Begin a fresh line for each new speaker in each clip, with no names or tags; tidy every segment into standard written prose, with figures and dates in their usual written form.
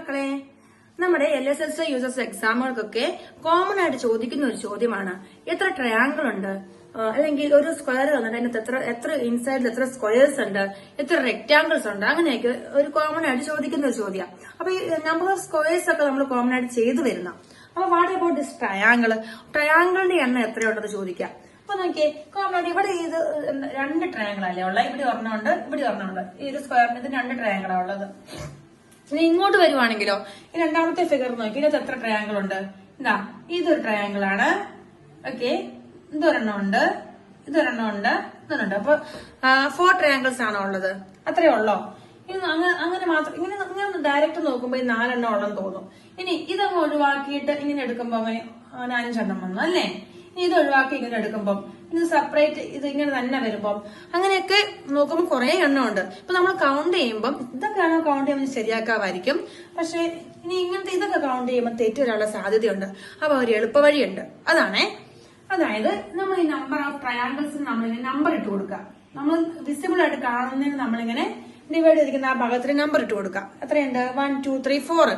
മക്കളെ, നമ്മുടെ LSS users എക്സാമുകൾക്കൊക്കെ common ആയിട്ട് ചോദിക്കുന്ന ഒരു ചോദ്യമാണ് എത്ര ട്രയാങ്കിൾ ഉണ്ട്, അല്ലെങ്കിൽ ഒരു സ്ക്വയർ തന്നിട്ട് അതിനകത്ത് എത്ര ഇൻസൈഡിൽ എത്ര സ്ക്വയേഴ്സ് ഉണ്ട്, എത്ര റെക്ടാങ്കിൾസ് ഉണ്ട്, അങ്ങനെയൊക്കെ ഒരു കോമൺ ആയിട്ട് ചോദിക്കുന്ന ഒരു ചോദ്യം. അപ്പൊ ഈ നമ്പർ ഓഫ് സ്ക്വയേഴ്സ് ഒക്കെ നമ്മൾ കോമൺ ആയിട്ട് ചെയ്തു വരുന്ന. അപ്പൊ വാട്ട് അബൌട്ട് ദിസ് ട്രയാങ്കിളിന്റെ എണ്ണം എത്രയുണ്ടെന്ന് ചോദിക്കാം. അപ്പൊ നോക്കിയേ, കോമൺ ആയിട്ട് ഇവിടെ ഇത് 2 ട്രയാങ്കിൾ അല്ലേ ഉള്ളത്, ഇവിടെ ഒരെണ്ണമുണ്ട്, ഇവിടെ ഒരെണ്ണമുണ്ട്. ഈ ഒരു സ്ക്വയറിന് ഇത് 2 ട്രയാങ്കിളാണ് ഉള്ളത്. ഇനി ഇങ്ങോട്ട് വരുവാണെങ്കിലോ, ഈ രണ്ടാമത്തെ ഫിഗർ നോക്കി, ഇതിനകത്ത് എത്ര ട്രയാങ്കിൾ ഉണ്ട്? ഇതാ, ഇതൊരു ട്രയാങ്കിൾ ആണ്. ഓക്കെ, ഇതൊരെണ്ണം ഉണ്ട്, ഇതൊരെണ്ണം ഉണ്ട്, ഇതൊരെണ്ണം. അപ്പൊ 4 ട്രയാങ്കിൾസ് ആണോ ഉള്ളത്? അത്രേ ഉള്ളോ? അങ്ങനെ മാത്രം ഇങ്ങനെ ഡയറക്റ്റ് നോക്കുമ്പോ ഈ 4 എണ്ണം ഉള്ളെന്ന് തോന്നും. ഇനി ഇതങ്ങ് ഒഴിവാക്കിയിട്ട് ഇങ്ങനെ എടുക്കുമ്പോ 5 എണ്ണം വന്നു അല്ലേ? ഇനി ഇത് ഒഴിവാക്കി ഇങ്ങനെ എടുക്കുമ്പോൾ ഇത് സെപ്പറേറ്റ് ഇത് ഇങ്ങനെ തന്നെ വരുമ്പോൾ അങ്ങനെയൊക്കെ നോക്കുമ്പോൾ കുറെ എണ്ണം ഉണ്ട്. ഇപ്പൊ നമ്മൾ കൗണ്ട് ചെയ്യുമ്പോൾ ഇതൊക്കെയാണോ കൗണ്ട് ചെയ്യുമ്പോൾ ശരിയാക്കാമായിരിക്കും. പക്ഷെ ഇനി ഇങ്ങനത്തെ ഇതൊക്കെ കൗണ്ട് ചെയ്യുമ്പോൾ തെറ്റ് വരാനുള്ള സാധ്യതയുണ്ട്. അപ്പൊ ഒരു എളുപ്പവഴിയുണ്ട്. അതായത് നമ്മൾ ഈ നമ്പർ ഓഫ് ട്രയാങ്കിൾസിന് നമ്മളിങ്ങനെ നമ്പർ ഇട്ട് കൊടുക്കുക. നമ്മൾ വിസിബിൾ ആയിട്ട് കാണുന്നതിന് നമ്മളിങ്ങനെ ഡിവൈഡ് ചെയ്തിരിക്കുന്ന ആ ഭാഗത്തിന് നമ്പർ ഇട്ട് കൊടുക്കുക. എത്രയുണ്ട്? 1 2 3 4.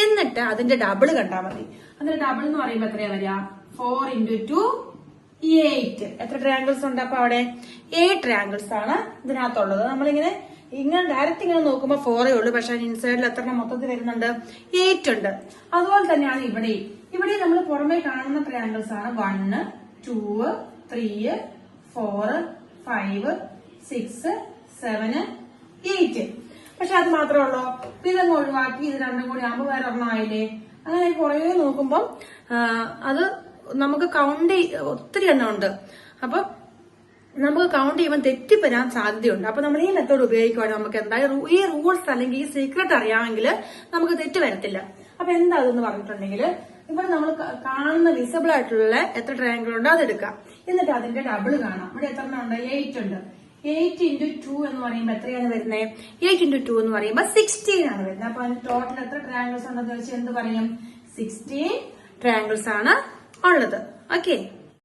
എന്നിട്ട് അതിന്റെ ഡബിൾ കണ്ടാൽ മതി. അതിന്റെ ഡബിൾ എന്ന് പറയുമ്പോൾ എത്രയാ വരിക? 4 × 2 8. എത്ര ട്രയാങ്കിൾസ് ഉണ്ട്? അപ്പൊ അവിടെ 8 ട്രയാങ്കിൾസ് ആണ് ഇതിനകത്തുള്ളത്. നമ്മളിങ്ങനെ ഡയറക്റ്റ് ഇങ്ങനെ നോക്കുമ്പോൾ 4 ഉള്ളൂ. പക്ഷെ ഇൻസൈഡിൽ എത്ര മൊത്തത്തിൽ വരുന്നുണ്ട്? 8 ഉണ്ട്. അതുപോലെ തന്നെയാണ് ഇവിടെ നമ്മൾ പുറമെ കാണുന്ന ട്രയാങ്കിൾസ് ആണ് 1 2 3 4 5 6 7 8. പക്ഷെ അത് മാത്രമേ ഉള്ളൂ. ഇതങ്ങ് ഒഴിവാക്കി ഇത് രണ്ടും കൂടി ആകുമ്പോൾ വേറെ ഒരെണ്ണം ആയില്ലേ? അങ്ങനെ കുറെ നോക്കുമ്പോൾ അത് നമുക്ക് കൗണ്ട് ഒത്തിരി എണ്ണം ഉണ്ട്. അപ്പൊ നമുക്ക് കൗണ്ട് ചെയ്യുമ്പോൾ തെറ്റിപ്പരാൻ സാധ്യതയുണ്ട്. അപ്പൊ നമ്മൾ ഈ മെത്തേഡ് ഉപയോഗിക്കുവാണെങ്കിൽ നമുക്ക് എന്തായാലും ഈ റൂൾസ് അല്ലെങ്കിൽ ഈ സീക്രട്ട് അറിയാമെങ്കിൽ നമുക്ക് തെറ്റ് വരത്തില്ല. അപ്പൊ എന്താ അതെന്ന് പറഞ്ഞിട്ടുണ്ടെങ്കിൽ ഇവിടെ നമ്മൾ കാണുന്ന വിസിബിൾ ആയിട്ടുള്ള എത്ര ട്രയാങ്കിൾ ഉണ്ട് അതെടുക്കാം. എന്നിട്ട് അതിന്റെ ഡബിൾ കാണാം. ഇവിടെ എത്ര എണ്ണം ഉണ്ട്? 8 ഉണ്ട്. 8 × 2 എന്ന് പറയുമ്പോൾ എത്രയാണ് വരുന്നത്? 8 × 2 എന്ന് പറയുമ്പോൾ 16 ആണ് വരുന്നത്. അപ്പൊ അതിന് ടോട്ടൽ എത്ര ട്രയാങ്കിൾസ് ഉണ്ടെന്ന് വെച്ചാൽ എന്ത് പറയും? 16 ട്രയാങ്കിൾസ് ആണ് ഉള്ളത്. ഓക്കെ.